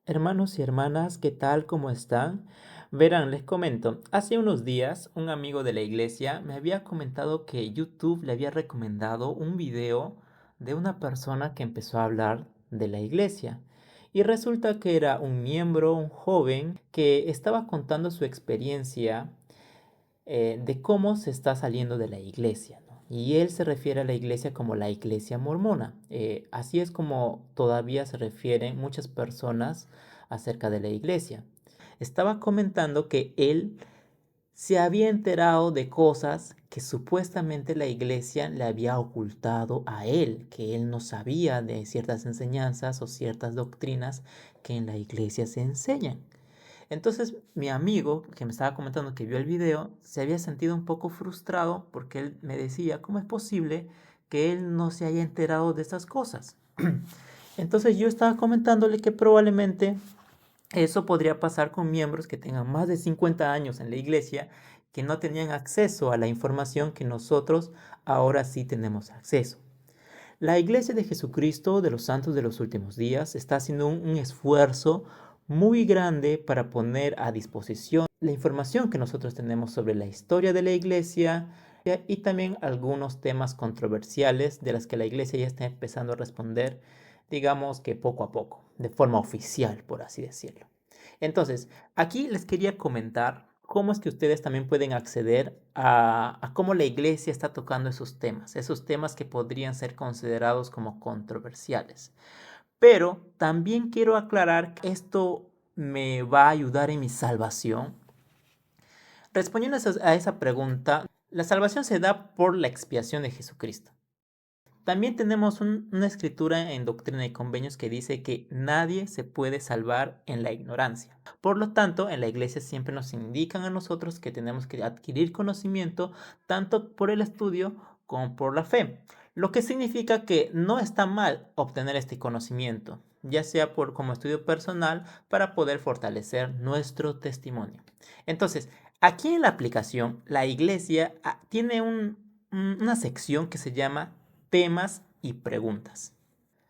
Hermanos y hermanas, ¿qué tal? ¿Cómo están? Verán, les comento, hace unos días un amigo de la iglesia me había comentado que YouTube le había recomendado un video de una persona que empezó a hablar de la iglesia. Y resulta que era un miembro, un joven, que estaba contando su experiencia de cómo se está saliendo de la iglesia, ¿no? Y él se refiere a la iglesia como la iglesia mormona. Así es como todavía se refieren muchas personas acerca de la iglesia. Estaba comentando que él se había enterado de cosas que supuestamente la iglesia le había ocultado a él, que él no sabía de ciertas enseñanzas o ciertas doctrinas que en la iglesia se enseñan. Entonces mi amigo que me estaba comentando que vio el video se había sentido un poco frustrado porque él me decía, ¿cómo es posible que él no se haya enterado de estas cosas? Entonces yo estaba comentándole que probablemente eso podría pasar con miembros que tengan más de 50 años en la iglesia, que no tenían acceso a la información que nosotros ahora sí tenemos acceso. La Iglesia de Jesucristo de los Santos de los Últimos Días está haciendo un esfuerzo muy grande para poner a disposición la información que nosotros tenemos sobre la historia de la Iglesia y también algunos temas controversiales de las que la Iglesia ya está empezando a responder, digamos que poco a poco, de forma oficial, por así decirlo. Entonces, aquí les quería comentar cómo es que ustedes también pueden acceder a cómo la iglesia está tocando esos temas que podrían ser considerados como controversiales. Pero también quiero aclarar que esto me va a ayudar en mi salvación. Respondiendo a esa pregunta, la salvación se da por la expiación de Jesucristo. También tenemos una escritura en Doctrina y Convenios que dice que nadie se puede salvar en la ignorancia. Por lo tanto, en la iglesia siempre nos indican a nosotros que tenemos que adquirir conocimiento tanto por el estudio como por la fe. Lo que significa que no está mal obtener este conocimiento, ya sea por como estudio personal para poder fortalecer nuestro testimonio. Entonces, aquí en la aplicación, la iglesia tiene una sección que se llama temas y preguntas.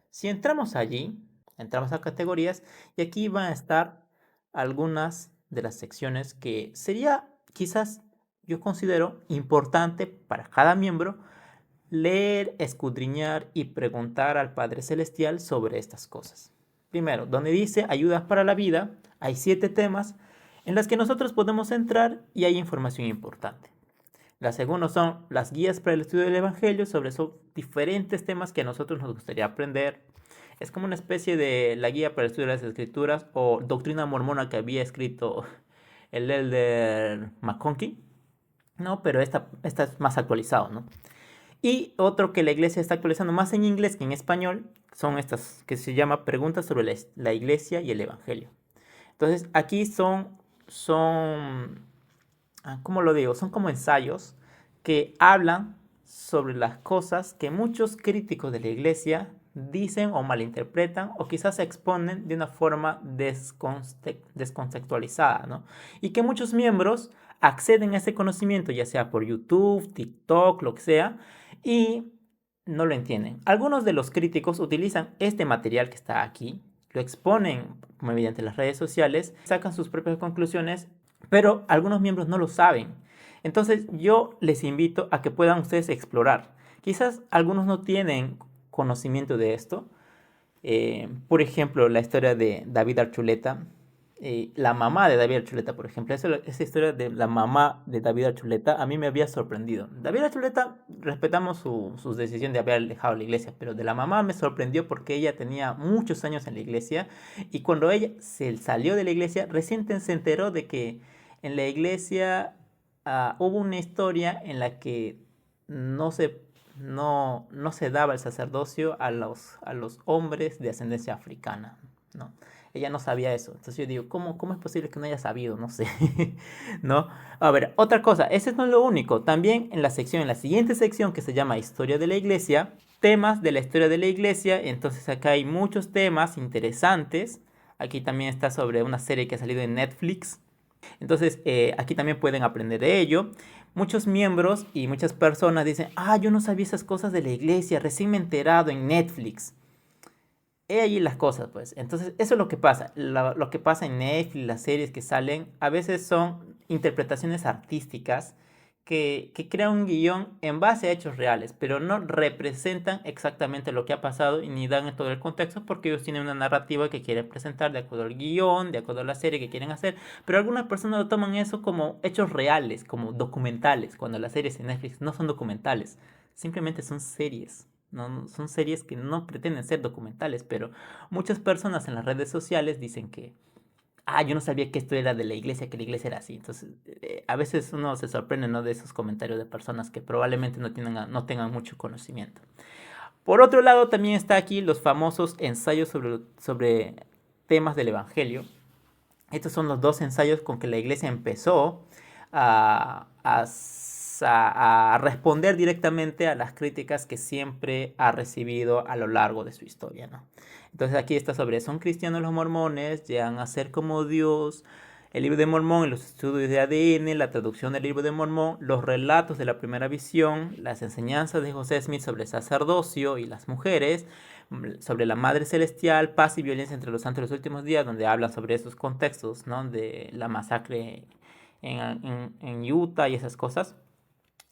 Si entramos allí, entramos a categorías y aquí van a estar algunas de las secciones que sería quizás yo considero importante para cada miembro leer, escudriñar y preguntar al Padre Celestial sobre estas cosas. Primero, donde dice ayudas para la vida, hay 7 temas en las que nosotros podemos entrar y hay información importante. La segunda son las guías para el estudio del Evangelio sobre esos diferentes temas que a nosotros nos gustaría aprender. Es como una especie de la guía para el estudio de las escrituras o doctrina mormona que había escrito el elder McConkie, ¿no? Pero esta es más actualizado, ¿no? Y otro que la iglesia está actualizando más en inglés que en español son estas que se llama preguntas sobre la iglesia y el Evangelio. Entonces aquí ¿cómo lo digo? Son como ensayos que hablan sobre las cosas que muchos críticos de la iglesia dicen o malinterpretan o quizás se exponen de una forma descontextualizada, ¿no? Y que muchos miembros acceden a ese conocimiento, ya sea por YouTube, TikTok, lo que sea, y no lo entienden. Algunos de los críticos utilizan este material que está aquí, lo exponen mediante las redes sociales, sacan sus propias conclusiones, pero algunos miembros no lo saben. Entonces yo les invito a que puedan ustedes explorar. Quizás algunos no tienen conocimiento de esto. Por ejemplo, la historia de David Archuleta. La mamá de David Archuleta, por ejemplo. Esa historia de la mamá de David Archuleta a mí me había sorprendido. David Archuleta, respetamos su decisión de haber dejado la iglesia, pero de la mamá me sorprendió porque ella tenía muchos años en la iglesia y cuando ella se salió de la iglesia, recién se enteró de que en la iglesia hubo una historia en la que no se, no se daba el sacerdocio a los hombres de ascendencia africana, ¿no? Ella no sabía eso. Entonces yo digo, ¿cómo es posible que no haya sabido? No sé, ¿no? A ver, otra cosa, ese no es lo único. También en la siguiente sección que se llama Historia de la Iglesia, temas de la historia de la Iglesia. Entonces acá hay muchos temas interesantes. Aquí también está sobre una serie que ha salido en Netflix. Entonces, aquí también pueden aprender de ello. Muchos miembros y muchas personas dicen, yo no sabía esas cosas de la iglesia, recién me he enterado en Netflix. he ahí las cosas, pues. Entonces, eso es lo que pasa. Lo que pasa en Netflix, las series que salen, a veces son interpretaciones artísticas que crean un guión en base a hechos reales, pero no representan exactamente lo que ha pasado y ni dan todo el contexto porque ellos tienen una narrativa que quieren presentar de acuerdo al guión, de acuerdo a la serie que quieren hacer, pero algunas personas lo toman eso como hechos reales, como documentales, cuando las series en Netflix no son documentales, simplemente son series. No, son series que no pretenden ser documentales, pero muchas personas en las redes sociales dicen que, yo no sabía que esto era de la iglesia, que la iglesia era así. Entonces, a veces uno se sorprende, ¿no?, de esos comentarios de personas que probablemente no tengan mucho conocimiento. Por otro lado, también está aquí los famosos ensayos sobre temas del Evangelio. Estos son los dos ensayos con que la iglesia empezó a responder directamente a las críticas que siempre ha recibido a lo largo de su historia, ¿no? Entonces aquí está sobre, ¿son cristianos los mormones? ¿Llegan a ser como Dios? El libro de Mormón, los estudios de ADN, la traducción del libro de Mormón, los relatos de la primera visión, las enseñanzas de José Smith sobre el sacerdocio y las mujeres, sobre la Madre Celestial, paz y violencia entre los santos de los últimos días, donde hablan sobre esos contextos, ¿no?, de la masacre en Utah y esas cosas.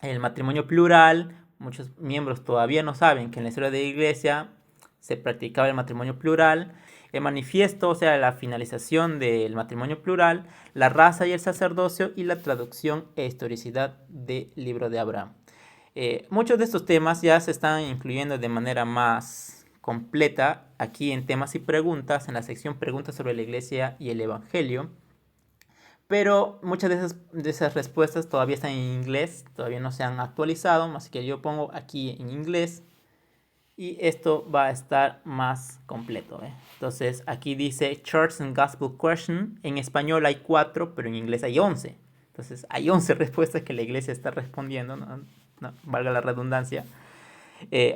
El matrimonio plural, muchos miembros todavía no saben que en la historia de la iglesia se practicaba el matrimonio plural. El manifiesto, o sea, la finalización del matrimonio plural, la raza y el sacerdocio y la traducción e historicidad del libro de Abraham. Muchos de estos temas ya se están incluyendo de manera más completa aquí en temas y preguntas, en la sección preguntas sobre la iglesia y el evangelio. Pero muchas de esas respuestas todavía están en inglés, todavía no se han actualizado, así que yo pongo aquí en inglés y esto va a estar más completo, ¿eh? Entonces aquí dice Church and Gospel Question, en español hay 4, pero en inglés hay 11. Entonces hay 11 respuestas que la iglesia está respondiendo, no, valga la redundancia.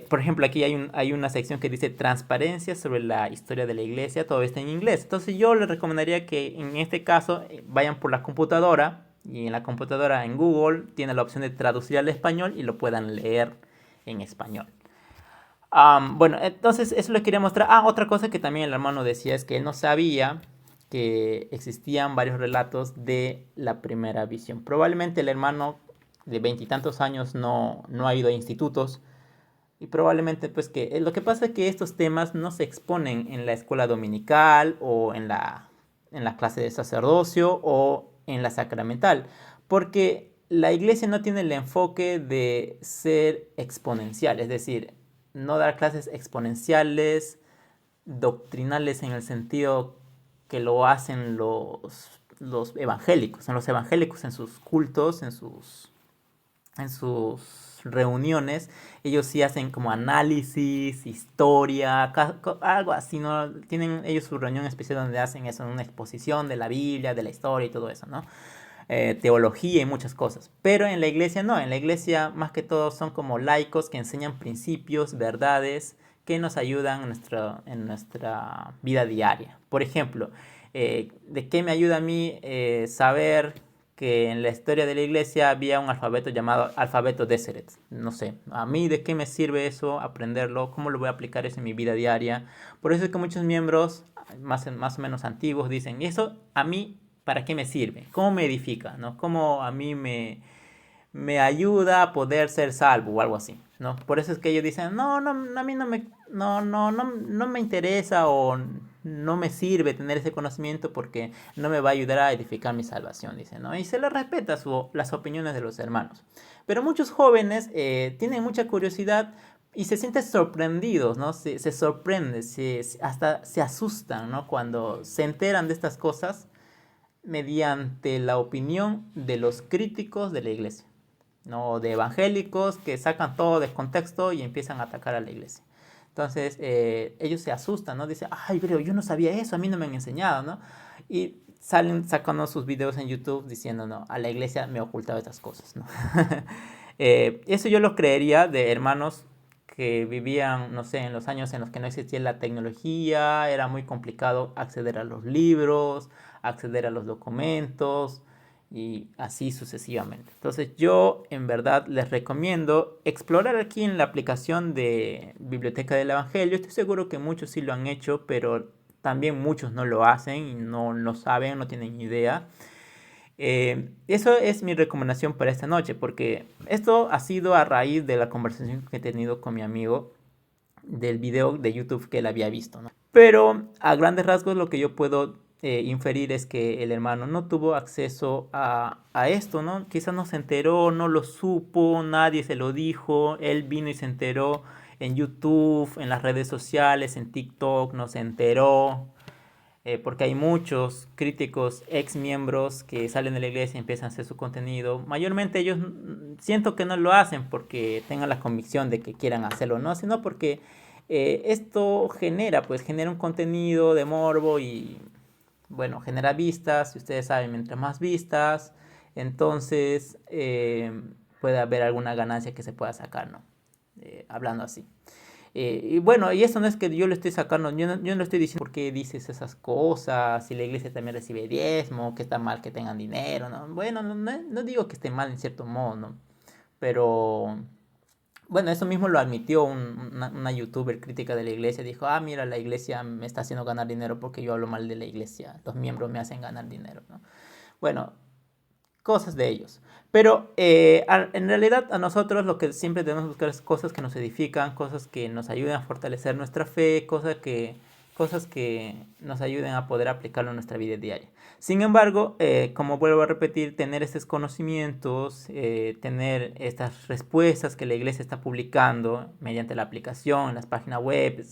Por ejemplo, aquí hay una sección que dice transparencia sobre la historia de la iglesia, todo está en inglés. Entonces yo les recomendaría que en este caso vayan por la computadora y en la computadora en Google tiene la opción de traducir al español y lo puedan leer en español. Bueno, entonces eso les quería mostrar. Otra cosa que también el hermano decía es que él no sabía que existían varios relatos de la primera visión. Probablemente el hermano de veintitantos años no ha ido a institutos y probablemente pues que lo que pasa es que estos temas no se exponen en la escuela dominical o en la clase de sacerdocio o en la sacramental, porque la iglesia no tiene el enfoque de ser exponencial, es decir, no dar clases exponenciales, doctrinales en el sentido que lo hacen los evangélicos. En los evangélicos, en sus cultos, en sus reuniones, ellos sí hacen como análisis, historia, algo así, ¿no? Tienen ellos su reunión especial donde hacen eso, una exposición de la Biblia, de la historia y todo eso, ¿no? Teología y muchas cosas. Pero en la iglesia no, en la iglesia más que todo son como laicos que enseñan principios, verdades que nos ayudan en nuestra vida diaria. Por ejemplo, ¿de qué me ayuda a mí saber que en la historia de la iglesia había un alfabeto llamado alfabeto Deseret? No sé, a mí de qué me sirve eso, aprenderlo, cómo lo voy a aplicar eso en mi vida diaria. Por eso es que muchos miembros más o menos antiguos dicen, ¿y eso a mí para qué me sirve? ¿Cómo me edifica? ¿No? ¿Cómo a mí me ayuda a poder ser salvo o algo así? ¿No? Por eso es que ellos dicen, no, no, a mí no me interesa o no me sirve tener ese conocimiento porque no me va a ayudar a edificar mi salvación, dicen, ¿no? Y se les respeta las opiniones de los hermanos. Pero muchos jóvenes tienen mucha curiosidad y se sienten sorprendidos, ¿no? Se sorprenden, hasta se asustan, ¿no? Cuando se enteran de estas cosas mediante la opinión de los críticos de la iglesia, no de evangélicos que sacan todo de contexto y empiezan a atacar a la iglesia. Entonces ellos se asustan, ¿no? Dicen, ay, pero yo no sabía eso, a mí no me han enseñado, ¿no? Y salen sacando sus videos en YouTube diciendo, no, a la iglesia me ocultaba estas cosas, ¿no? Eso yo lo creería de hermanos que vivían, no sé, en los años en los que no existía la tecnología, era muy complicado acceder a los libros, acceder a los documentos, y así sucesivamente. Entonces yo en verdad les recomiendo explorar aquí en la aplicación de Biblioteca del Evangelio. Estoy seguro que muchos sí lo han hecho, pero también muchos no lo hacen y no lo saben, no tienen idea. Eso es mi recomendación para esta noche, porque esto ha sido a raíz de la conversación que he tenido con mi amigo del video de YouTube que él había visto, ¿no? Pero a grandes rasgos lo que yo puedo inferir es que el hermano no tuvo acceso a esto, ¿no? Quizás no se enteró, no lo supo, nadie se lo dijo, él vino y se enteró en YouTube, en las redes sociales, en TikTok, no se enteró, porque hay muchos críticos ex miembros que salen de la iglesia y empiezan a hacer su contenido. Mayormente ellos siento que no lo hacen porque tengan la convicción de que quieran hacerlo, ¿no? Sino porque esto genera, pues genera un contenido de morbo y, bueno, genera vistas. Y ustedes saben, mientras más vistas, entonces puede haber alguna ganancia que se pueda sacar, ¿no? Hablando así. Y bueno, y eso no es que yo lo estoy sacando, yo no estoy diciendo por qué dices esas cosas, si la iglesia también recibe diezmo, que está mal que tengan dinero, ¿no? Bueno, no digo que esté mal en cierto modo, ¿no? Pero, bueno, eso mismo lo admitió una youtuber crítica de la iglesia, dijo, ah, mira, la iglesia me está haciendo ganar dinero porque yo hablo mal de la iglesia, los miembros me hacen ganar dinero, ¿no? Bueno, cosas de ellos. Pero en realidad a nosotros lo que siempre debemos buscar es cosas que nos edifican, cosas que nos ayuden a fortalecer nuestra fe, cosas que nos ayuden a poder aplicarlo en nuestra vida diaria. Sin embargo, como vuelvo a repetir, tener estos conocimientos, tener estas respuestas que la iglesia está publicando mediante la aplicación, en las páginas web,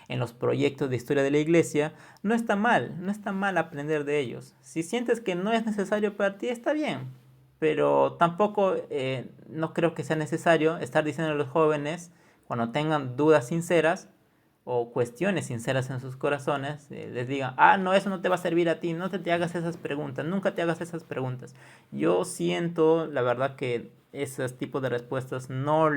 en los proyectos de historia de la iglesia, no está mal, no está mal aprender de ellos. Si sientes que no es necesario para ti, está bien, pero tampoco no creo que sea necesario estar diciendo a los jóvenes, cuando tengan dudas sinceras o cuestiones sinceras en sus corazones, les digan, ah, no, eso no te va a servir a ti, no te hagas esas preguntas, nunca te hagas esas preguntas. Yo siento, la verdad, que esos tipos de respuestas no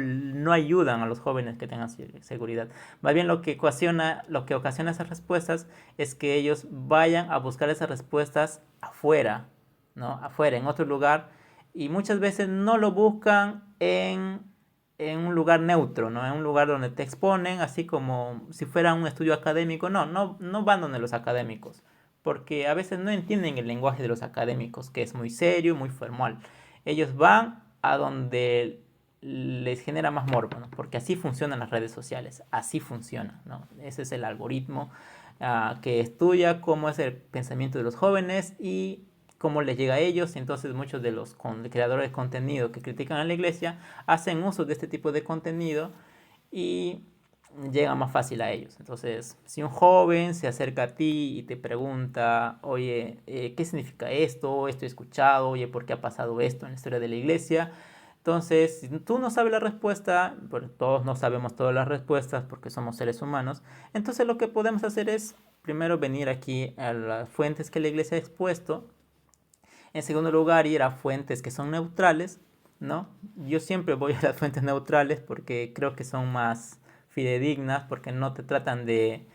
ayudan a los jóvenes que tengan seguridad. Más bien lo que ocasiona esas respuestas es que ellos vayan a buscar esas respuestas afuera, ¿no? Afuera, en otro lugar, y muchas veces no lo buscan en un lugar neutro, ¿no? En un lugar donde te exponen, así como si fuera un estudio académico. No van donde los académicos, porque a veces no entienden el lenguaje de los académicos, que es muy serio, muy formal. Ellos van a donde les genera más morbo, ¿no? Porque así funcionan las redes sociales, así funciona, ¿no? Ese es el algoritmo que estudia cómo es el pensamiento de los jóvenes y cómo les llega a ellos. Entonces muchos de los creadores de contenido que critican a la iglesia hacen uso de este tipo de contenido y llega más fácil a ellos. Entonces, si un joven se acerca a ti y te pregunta, oye, ¿qué significa esto? Esto he escuchado, oye, ¿por qué ha pasado esto en la historia de la iglesia? Entonces, si tú no sabes la respuesta, porque todos no sabemos todas las respuestas porque somos seres humanos, entonces lo que podemos hacer es primero venir aquí a las fuentes que la iglesia ha expuesto. En segundo lugar, ir a fuentes que son neutrales, ¿no? Yo siempre voy a las fuentes neutrales porque creo que son más fidedignas, porque no te tratan de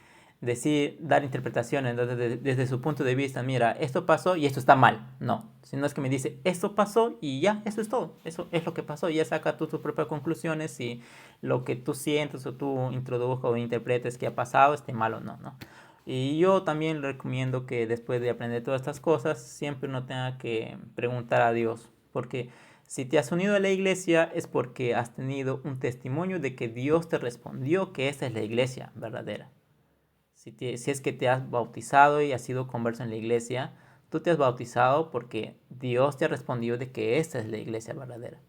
decir, dar interpretaciones desde su punto de vista, mira, esto pasó y esto está mal. No, sino es que me dice, esto pasó y ya, eso es todo. Eso es lo que pasó y ya saca tú tus propias conclusiones y lo que tú sientes o tú introduzcas o interpretes que ha pasado, esté mal o no, ¿no? Y yo también recomiendo que después de aprender todas estas cosas, siempre uno tenga que preguntar a Dios, porque si te has unido a la iglesia es porque has tenido un testimonio de que Dios te respondió que esa es la iglesia verdadera. Si es que te has bautizado y has sido converso en la iglesia, tú te has bautizado porque Dios te ha respondido de que esta es la iglesia verdadera.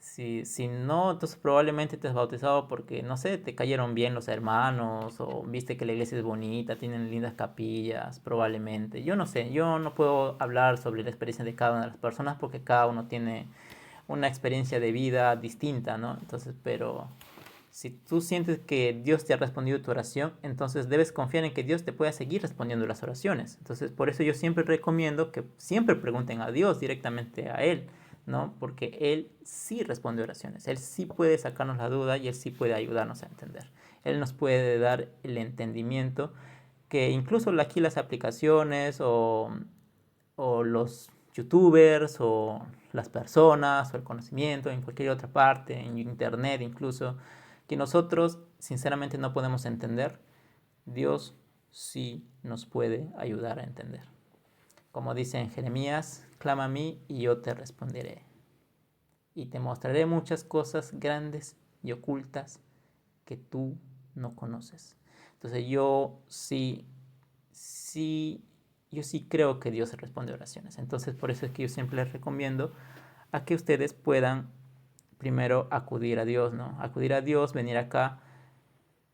Si no, entonces probablemente te has bautizado porque, no sé, te cayeron bien los hermanos o viste que la iglesia es bonita, tienen lindas capillas, probablemente. Yo no sé, yo no puedo hablar sobre la experiencia de cada una de las personas porque cada uno tiene una experiencia de vida distinta, ¿no? Entonces, pero si tú sientes que Dios te ha respondido tu oración, entonces debes confiar en que Dios te pueda seguir respondiendo las oraciones. Entonces, por eso yo siempre recomiendo que siempre pregunten a Dios directamente a Él, ¿no? Porque Él sí responde oraciones, Él sí puede sacarnos la duda y Él sí puede ayudarnos a entender. Él nos puede dar el entendimiento que incluso aquí las aplicaciones o los youtubers o las personas o el conocimiento en cualquier otra parte, en internet incluso, que nosotros sinceramente no podemos entender, Dios sí nos puede ayudar a entender. Como dice en Jeremías, clama a mí y yo te responderé. Y te mostraré muchas cosas grandes y ocultas que tú no conoces. Entonces yo sí creo que Dios responde oraciones. Entonces por eso es que yo siempre les recomiendo a que ustedes puedan primero acudir a Dios, ¿no? Acudir a Dios, venir acá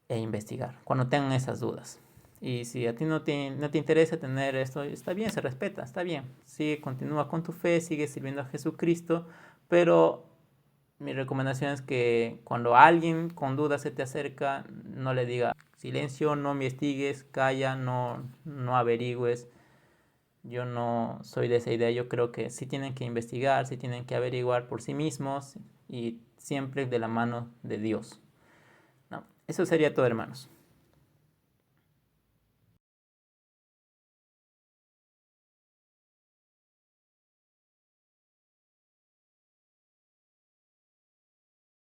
e investigar cuando tengan esas dudas. Y si a ti no te interesa tener esto, está bien, se respeta, está bien. Sigue, continúa con tu fe, sigue sirviendo a Jesucristo, pero mi recomendación es que cuando alguien con dudas se te acerca, no le diga silencio, no investigues, calla, no averigües. Yo no soy de esa idea, yo creo que sí tienen que investigar, sí tienen que averiguar por sí mismos y siempre de la mano de Dios. No, eso sería todo, hermanos.